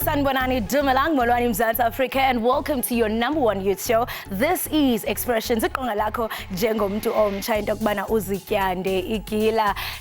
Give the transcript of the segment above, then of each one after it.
Sanibonani Dumelang Molwani Mzansi Africa, and welcome to your #1 youth show. This is Expressions.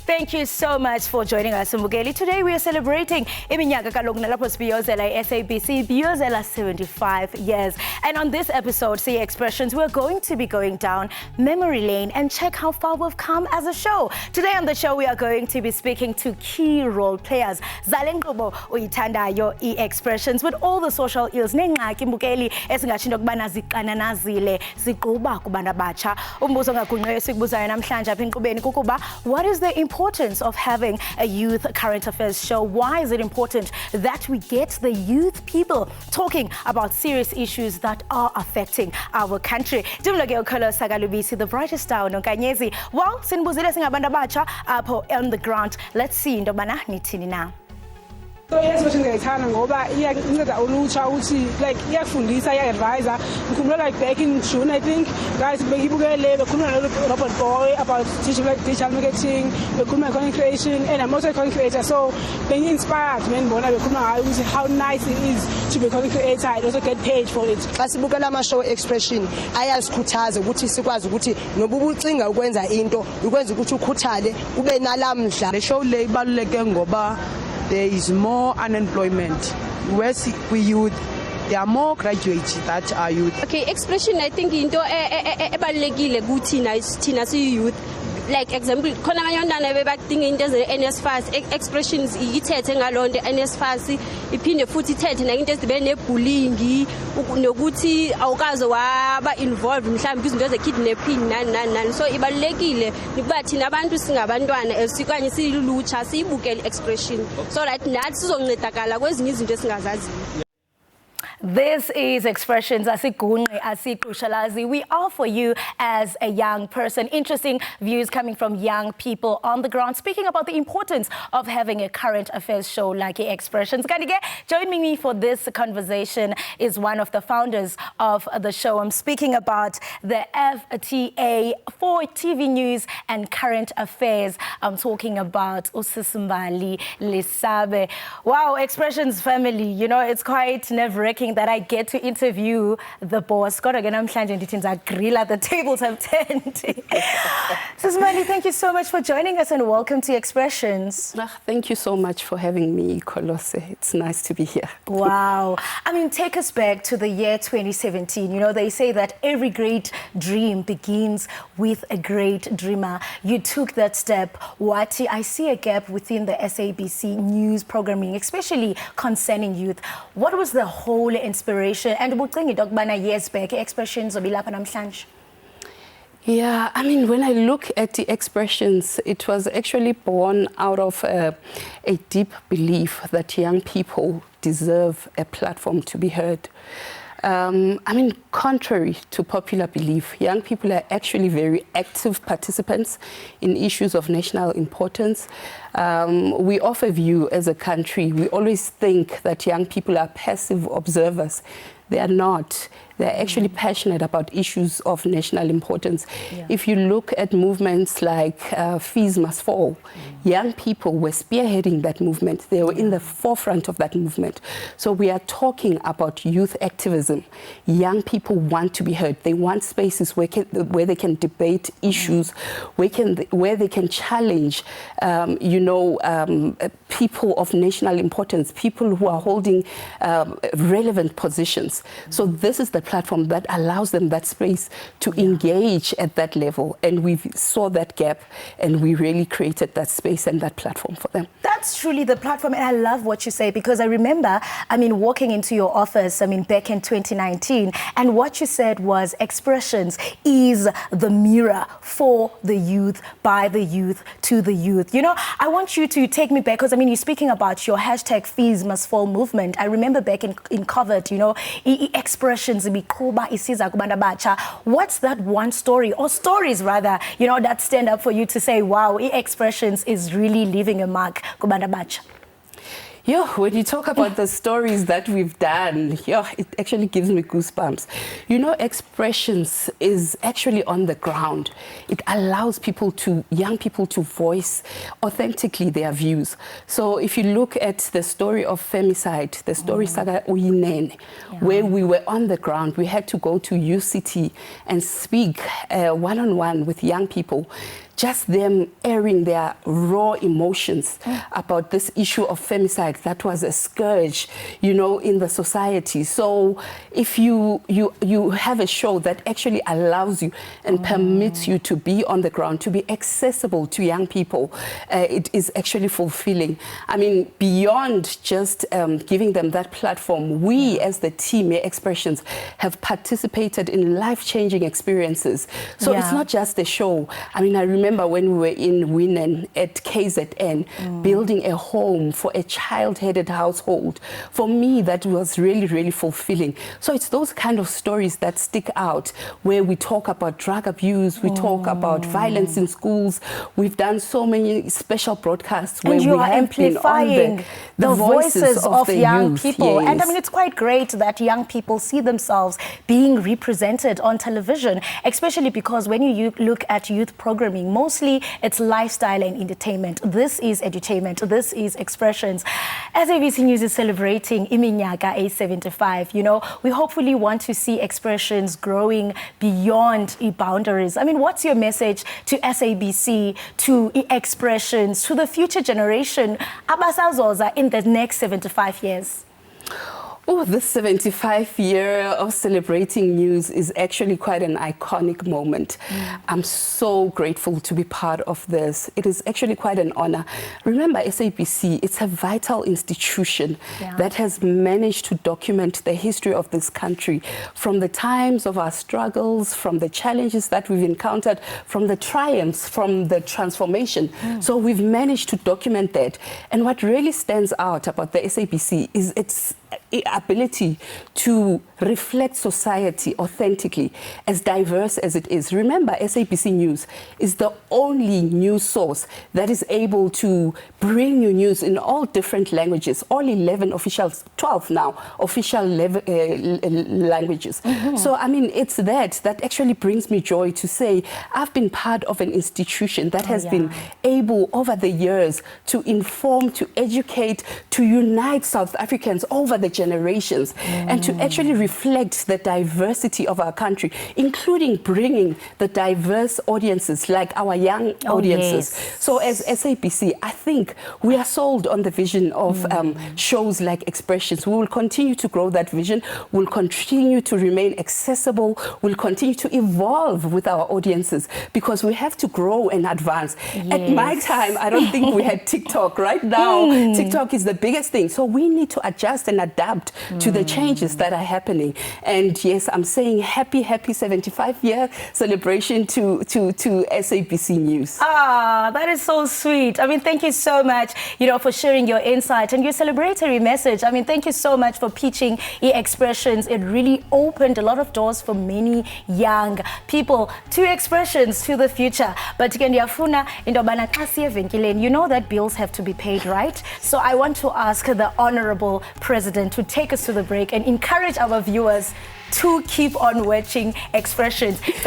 Thank you so much for joining us, Mbukeli. Today we are celebrating iminyaka kaloku nalapho sibhiyozela SABC bhiyozela 75 years. And on this episode, see Expressions, we're going to be going down memory lane and check how far we've come as a show. Today on the show, we are going to be speaking to key role players. Zalengubo uyithandayo Expressions with all the social ills nengxaki Mbukeli esingatsho into kubana ziqananazile ziquba kubantu abatsha. Umbuzo ngagunqe sikubuzayo namhlanje apha enkqubeni kukuba what is the importance of having a youth current affairs show? Why is it important that we get the youth people talking about serious issues that are affecting our country? Dimloke ukholo sakalubisi, the brightest star nonkanyezi. Well, sinibuzile singabantu abatsha apho on the ground. Let's see into bana nithini na. So yes, but ngiyayithanda ngoba iyanceda ulutsha ukuthi like iyafundisa iya-advise. Ngikhumbula like back in June I think guys bengibukele bekhuluma no-Robert Boy about digital marketing, bekhuluma content creation, and I'm also a content creator, so being inspired ngibona bekhuluma ngayo ukuthi how nice it is to be a content creator and also get paid for it. Xa sibukela ama-show expression ayasikhuthaza ukuthi sikwazi ukuthi noba ubucinga ukwenza into ukwenza ukuthi ukhuthale ube nalamhla. Le show le ibaluleke ngoba there is more unemployment. We youth, there are more graduates that are youth. Okay, expression I think into ebalulekile kuthina si-youth. Like example, khona abanye abantwana bebadinga into eze-NSFAS, expressions ithethe ngalonto NSFAS, iphinde futhi ithethe into ezibe ne-bullying, nokuthi awukaze waba involved mhlawumbe izinto ze-kidnapping nani. So ibalulekile ukuba thina abantu singabantwana sikanye silulutsha siyibukele expression so that nathi sizoncedakala kwezinye izinto esingazaziyo. This is Expressions. Asigunqe asiqushalazi. We are for you as a young person. Interesting views coming from young people on the ground, speaking about the importance of having a current affairs show like Expressions. Joining me for this conversation is one of the founders of the show. I'm speaking about the FTA for TV News and Current Affairs. I'm talking about Usisimbali Lesabe. Wow, Expressions family. You know, it's quite nerve-wracking that I get to interview the boss. God, again, I'm trying to grill at the tables have turned. Sismali, thank you so much for joining us and welcome to Expressions. Thank you so much for having me, Kolose. It's nice to be here. Wow. I mean, take us back to the year 2017. You know, they say that every great dream begins with a great dreamer. You took that step. Wati, I see a gap within the SABC news programming, especially concerning youth. What was the whole inspiration and bucinga dokubana years back Expressions obilapha namhlanje? Yeah, I mean, when I look at the Expressions, it was actually born out of a deep belief that young people deserve a platform to be heard. I mean, contrary to popular belief, young people are actually very active participants in issues of national importance. We offer view as a country, we always think that young people are passive observers. They are not. They're actually passionate about issues of national importance. Yeah. If you look at movements like Fees Must Fall, young people were spearheading that movement. They were in the forefront of that movement. So we are talking about youth activism. Young people want to be heard. They want spaces where they can debate issues, where they can challenge, people of national importance, people who are holding relevant positions. So this is the platform that allows them that space to engage at that level. And we saw that gap and we really created that space and that platform for them. That's truly the platform. And I love what you say because I remember, walking into your office, back in 2019, and what you said was Expressions is the mirror for the youth, by the youth, to the youth. You know, I want you to take me back because, you're speaking about your hashtag Fees Must Fall movement. I remember back in COVID, Expressions, what's that one story, or stories rather, that stand up for you to say, wow, Expressions is really leaving a mark? Yeah, when you talk about the stories that we've done, yeah, it actually gives me goosebumps. You know, Expressions is actually on the ground. It allows young people to voice authentically their views. So if you look at the story of femicide, the story Saga Uyinene, where we were on the ground, we had to go to UCT and speak one-on-one with young people, just them airing their raw emotions about this issue of femicide that was a scourge, you know, in the society. So if you have a show that actually allows you and permits you to be on the ground, to be accessible to young people, it is actually fulfilling. I mean, beyond just giving them that platform, we as the team, Expressions, have participated in life-changing experiences. So it's not just a show. I mean, I remember when we were in Winnen at KZN, building a home for a child-headed household. For me, that was really, really fulfilling. So it's those kind of stories that stick out, where we talk about drug abuse, we talk about violence in schools. We've done so many special broadcasts where you we are have been amplifying on the voices of the young youth. people. Yes. And I mean, it's quite great that young people see themselves being represented on television, especially because when you look at youth programming, mostly it's lifestyle and entertainment. This is edutainment. This is Expressions. SABC News is celebrating iminyaka A75. You know, we hopefully want to see Expressions growing beyond boundaries. I mean, what's your message to SABC, to Expressions, to the future generation, abasazoza, in the next 75 years? Oh, this 75th year of celebrating news is actually quite an iconic moment. I'm so grateful to be part of this. It is actually quite an honor. Remember, SABC, it's a vital institution that has managed to document the history of this country, from the times of our struggles, from the challenges that we've encountered, from the triumphs, from the transformation. So we've managed to document that. And what really stands out about the SABC is its ability to reflect society authentically, as diverse as it is. Remember, SABC News is the only news source that is able to bring you news in all different languages, all 11 official, 12 now, official languages. So, I mean, it's that actually brings me joy to say I've been part of an institution that has been able over the years to inform, to educate, to unite South Africans over the generations, and to actually reflect the diversity of our country, including bringing the diverse audiences like our young audiences. So as SABC, I think we are sold on the vision of shows like Expressions. We will continue to grow that vision. We'll continue to remain accessible. We'll continue to evolve with our audiences, because we have to grow and advance. At my time, I don't think we had TikTok. Right now, TikTok is the biggest thing. So we need to adjust and adapt to the changes that are happening. And yes, I'm saying happy 75-year celebration to SABC News. Ah, that is so sweet. I mean, thank you so much, you know, for sharing your insight and your celebratory message. I mean, thank you so much for pitching Expressions. It really opened a lot of doors for many young people to Expressions, to the future. But again, you know that bills have to be paid, right? So I want to ask the Honorable President to take us to the break and encourage our viewers to keep on watching Expressions. Happy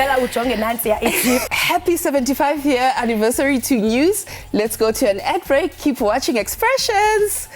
75-year anniversary to news. Let's go to an ad break. Keep watching Expressions.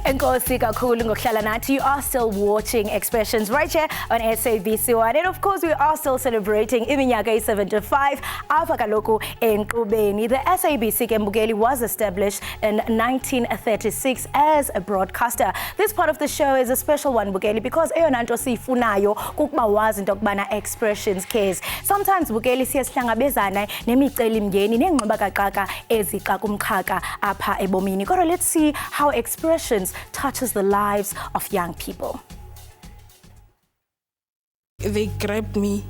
Enkosi kakhulu ngokuhlala nathi. You are still watching Expressions right here on SABC1. And of course, we are still celebrating iminyaka e75 apha kaloku enkqubeni. The SABC Mbukeli was established in 1936 as a broadcaster. This part of the show is a special one, Bukeli, because eyona nto siyifunayo kukuba wazi into yokubana Expressions cares. Sometimes Bukeli siyasihlangabezana nemicelimngeni nengxubakaxaka ezixakumxhaka apha ebomini. Kodwa let's see how Expressions touches the lives of young people. They grabbed me,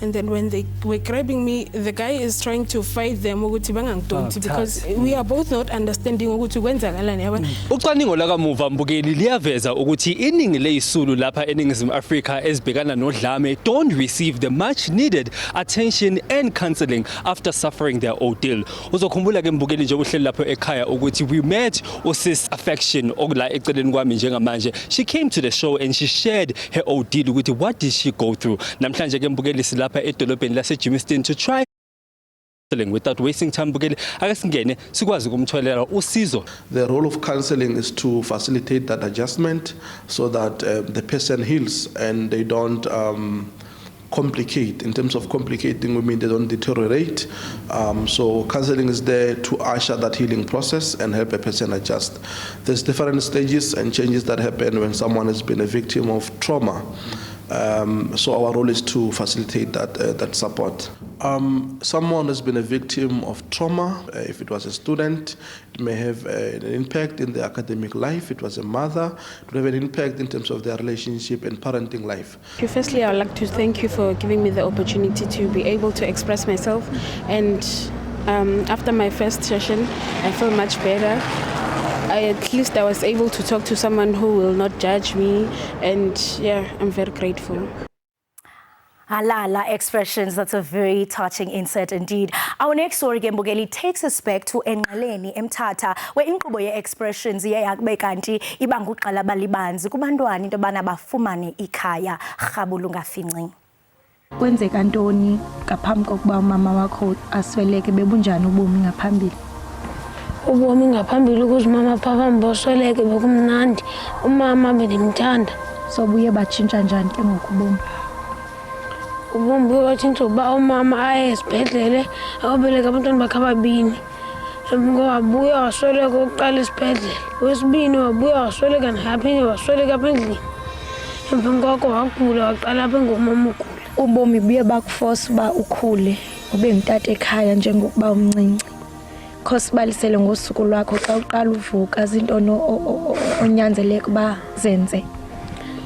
and then when they were grabbing me, the guy is trying to fight them because we are both not understanding ukuthi Ucwaningo lakamuva mbukeli liyaveza ukuthi iningi leyisulu lapha eningizimu Afrika ezibhekana nodlame don't receive the much needed attention and counseling after suffering their ordeal. Uzokhumbula ke mbukeli nje uhleli lapho ekhaya ukuthi we met usis Affection okula eceleni kwami njengamanje. She came to the show and she shared her ordeal ukuthi what did she go through. Namhlanje ke mbukeli silapha edolobheni laseJimmiston to try without wasting time. Mbukeli ake singene sikwazi ukumtholela usizo. The role of counseling is to facilitate that adjustment so that the person heals and they don't complicate. In terms of complicating, we mean they don't deteriorate. So counseling is there to usher that healing process and help a person adjust. There's different stages and changes that happen when someone has been a victim of trauma. So our role is to facilitate that support. Someone has been a victim of trauma. If it was a student, it may have an impact in their academic life. It was a mother, it will have an impact in terms of their relationship and parenting life. Firstly, I would like to thank you for giving me the opportunity to be able to express myself. And after my first session, I feel much better. At least I was able to talk to someone who will not judge me, and yeah, I'm very grateful. Halala expressions, that's a very touching insert indeed. Our next story Mbukeli takes us back to Enqaleni eMthatha where inkqubo ye-expressions iyakube kanti ibanga uqala balibanzi kubantwana into bana bafumane ikhaya rhabula ungafinci. Kwenzeka ntoni ngaphambi kokuba umama wakho asweleke bebunjani ubomi ngaphambili? Ubomi ngaphambili ukuthi mama papa mbosweleke bekumnandi umama bendimthanda. So buye batshintsha njani ke ngokubomi? Ubomi buye batshintsha uba umama aye esibhedlele ayobeleka abantwana bakhe ababini. Ngowabuya wasweleka okokuqala esibhedlele, wesibini wabuya wasweleka naphinde wasweleka apha endlini. Emveni koko wagula waqala apha ngomama ugula. Ubomi buye bakuforce uba ukhule ube ngutata ekhaya njengokuba umncinci. Khosibalisele ngosuku lwakho xa uqala uvuka izinto onyanzeleke uba zenze.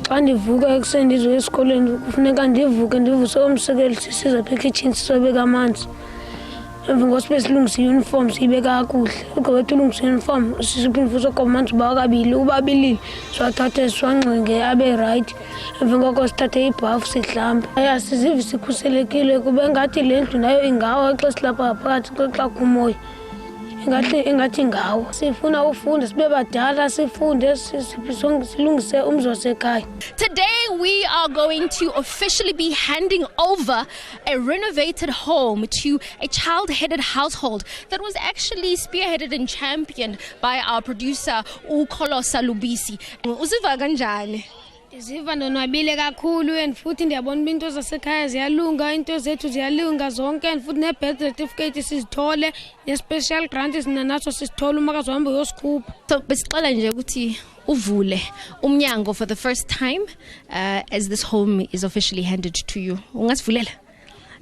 Xa ndivuka ekuseni ndizoya esikoleni kufuneka ndivuke ndivuse umsekeli size apha ekitchen sisobeka amanzi. Emveni koko sibe silungisa i-uniform siyibeka kakuhle. Ugqibetha ulungisa i-uniform siphinde futhi ugoba amanzi uba kabili. Uba abilile siwathathe siwangcinge abe right. Emveni koko sithathe ibhafu sihlambe. Sizive sikhuselekile kube ngathi le ndlu nayo ingawo xa silapha phakathi xa kumoya. Ingathi ngawo sifuna ufunda sibe badala sifunde silungise umzi wasekhaya. Today we are going to officially be handing over a renovated home to a child-headed household that was actually spearheaded and championed by our producer uKholosa Lubisi. Uziva kanjani? Ndiziva ndonwabile kakhulu and futhi ndiyabona into zasekhaya ziyalunga, into zethu ziyalunga zonke and futhi ne-birth certificate sizithole, ne-special grant sinanaso sizithole umakazi wami uyosikhupha. So besixela nje ukuthi uvule umnyango for the first time as this home is officially handed to you. Ungasivulela?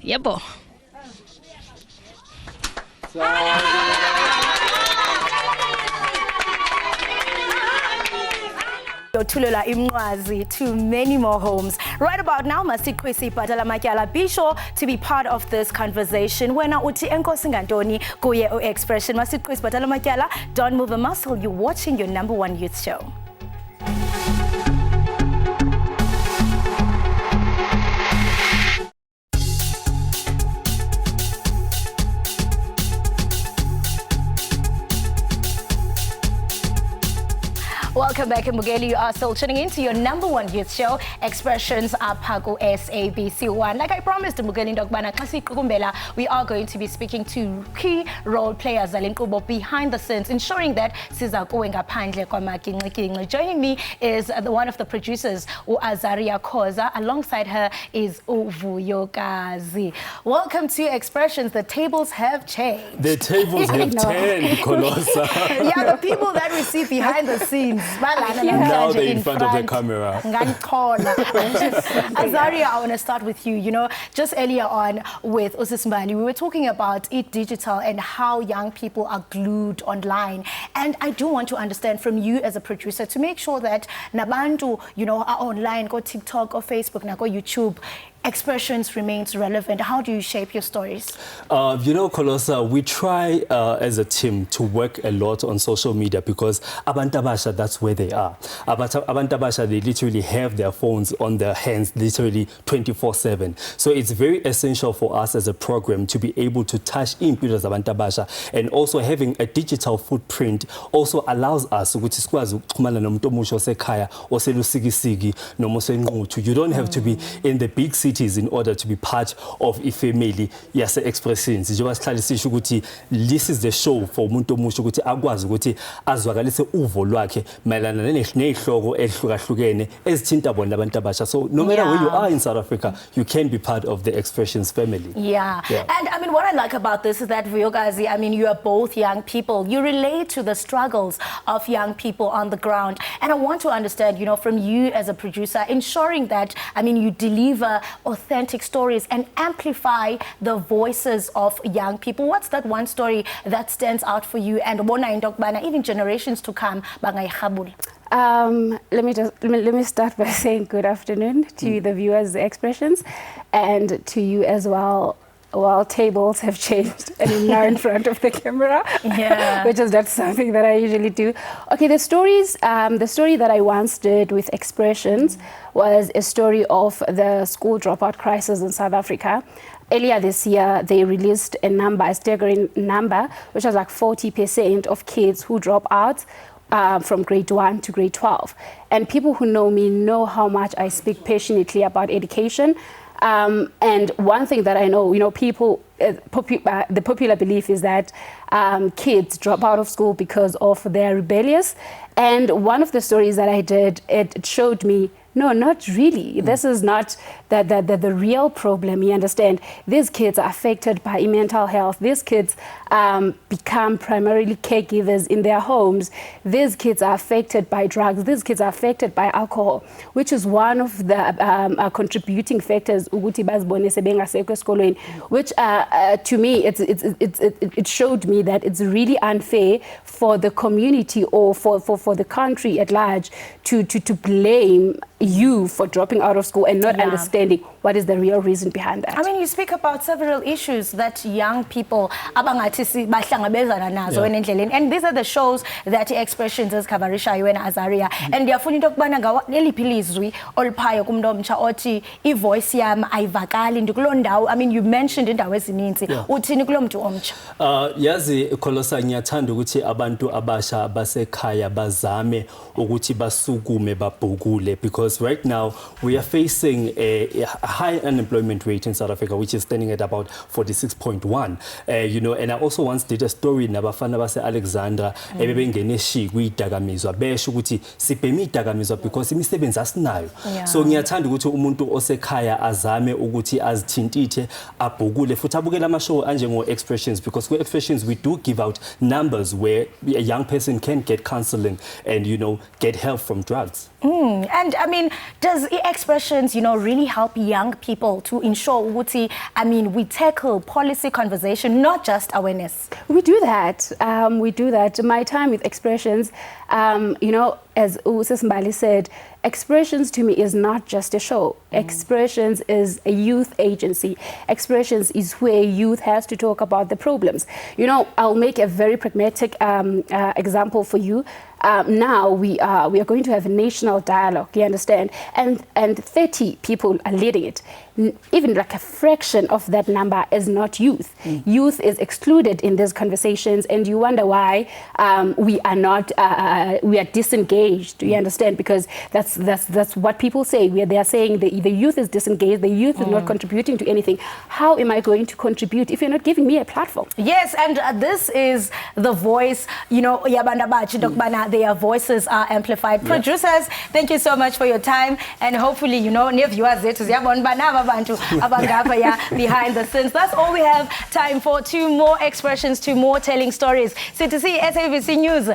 Yebo. Thulela imnqwazi to many more homes. Right about now, Masiqwisi Bhatala Matyala, be sure to be part of this conversation. Wena uthi enkosi ngantoni kuye o-expression. Masiqwisi Bhatala Matyala, don't move a muscle. You're watching your #1 youth show. Welcome back, Mbukeli. You are still tuning in to your #1 youth show, Expressions Apako SABC1. Like I promised, Mbukeli Ndokbana Kasi Kukumbela, we are going to be speaking to key role players behind the scenes, ensuring that Siza Kuwenga Pandle Kwamakingi. Joining me is one of the producers, Azaria Koza. Alongside her is Uvuyokazi. Welcome to Expressions. The tables have changed. The tables have turned, Kholosa. Yeah, the people that we see behind the scenes. Now they're in front of the camera. Azaria, I want to start with you. You know, just earlier on with Usismbali, we were talking about Eat Digital and how young people are glued online. And I do want to understand from you as a producer to make sure that nabantu, you know, are online, go TikTok or Facebook, go YouTube, expressions remains relevant. How do you shape your stories? You know, Kolosa, we try as a team to work a lot on social media because Abantabasha, that's where they are. Abantabasha, they literally have their phones on their hands, literally 24/7. So it's very essential for us as a program to be able to touch in people as Abantabasha, and also having a digital footprint also allows us, which is you don't have to be in the big city in order to be part of a family yase expressions. This is the show for umuntu omusha ukuthi akwazi ukuthi azwakalise uvo lwakhe mayelana nezihloko ehlukahlukene ezithinta bona abantu abasha. So no matter where you are in South Africa, you can be part of the expressions family. Yeah. And I mean, what I like about this is that Vuyokazi, I mean, you are both young people. You relate to the struggles of young people on the ground. And I want to understand, you know, from you as a producer, ensuring that, I mean, you deliver authentic stories and amplify the voices of young people. What's that one story that stands out for you and even generations to come? Let me start by saying good afternoon to the viewers, the expressions, and to you as well. While tables have changed and I'm now in front of the camera, which is not something that I usually do. Okay, the story that I once did with expressions was a story of the school dropout crisis in South Africa. Earlier this year, they released a staggering number, which was like 40% of kids who drop out from grade 1 to grade 12. And people who know me know how much I speak passionately about education. And one thing that I know, you know, people, the popular belief is that kids drop out of school because of their rebellious. And one of the stories that I did, it showed me, no, not really. This is not the real problem. You understand? These kids are affected by mental health. These kids become primarily caregivers in their homes. These kids are affected by drugs. These kids are affected by alcohol, which is one of the contributing factors. Which to me, it showed me that it's really unfair for the community or for the country at large to blame you for dropping out of school and not understanding what is the real reason behind that. I mean, you speak about several issues that young people bahlangabezana nazo endleleni, and these are the shows that expressions is coverishayo wena Azaria. And ndiyafuna into kubana ngeliphi ilizwi oliphayo kumuntu omtsha othi ivoice yami ayivakali ndikulo ndawo. I mean, you mentioned indawo ezininzi. Uthini kulo muntu omtsha? Yazi Kholosa, ngiyathanda ukuthi abantu abasha basekhaya bazame ukuthi basukume babhukule, because right now we are facing a high unemployment rate in South Africa, which is standing at about 46.1. You know, and I also once did a story nabafana base Alexandra ebebengene shi kwidakamizwa besho ukuthi sibhemi idakamizwa because imisebenzi asinayo. So ngiyathanda ukuthi umuntu osekhaya azame ukuthi azithintithe abhukule futhi abukela ama show anjengo expressions, because with expressions we do give out numbers where a young person can get counseling and, you know, get help from drugs. And I mean, does expressions, you know, really help young people to ensure I mean, we tackle policy conversation, not just awareness? We do that. We do that. My time with expressions, you know, as Usismbali said, expressions to me is not just a show. Expressions is a youth agency. Expressions is where youth has to talk about the problems. You know, I'll make a very pragmatic example for you. Now we are going to have a national dialogue, you understand, and 30 people are leading it. Even like a fraction of that number is not youth. Youth is excluded in these conversations, and you wonder why we are disengaged. You understand, because that's what people say. They are saying the youth is disengaged, the youth is not contributing to anything. How am I going to contribute if you're not giving me a platform? Yes, and this is the voice, you know, their voices are amplified. Producers, thank you so much for your time, and hopefully, you know, viewers behind the scenes. That's all we have time for. 2 more expressions, 2 more telling stories. So to see SABC News,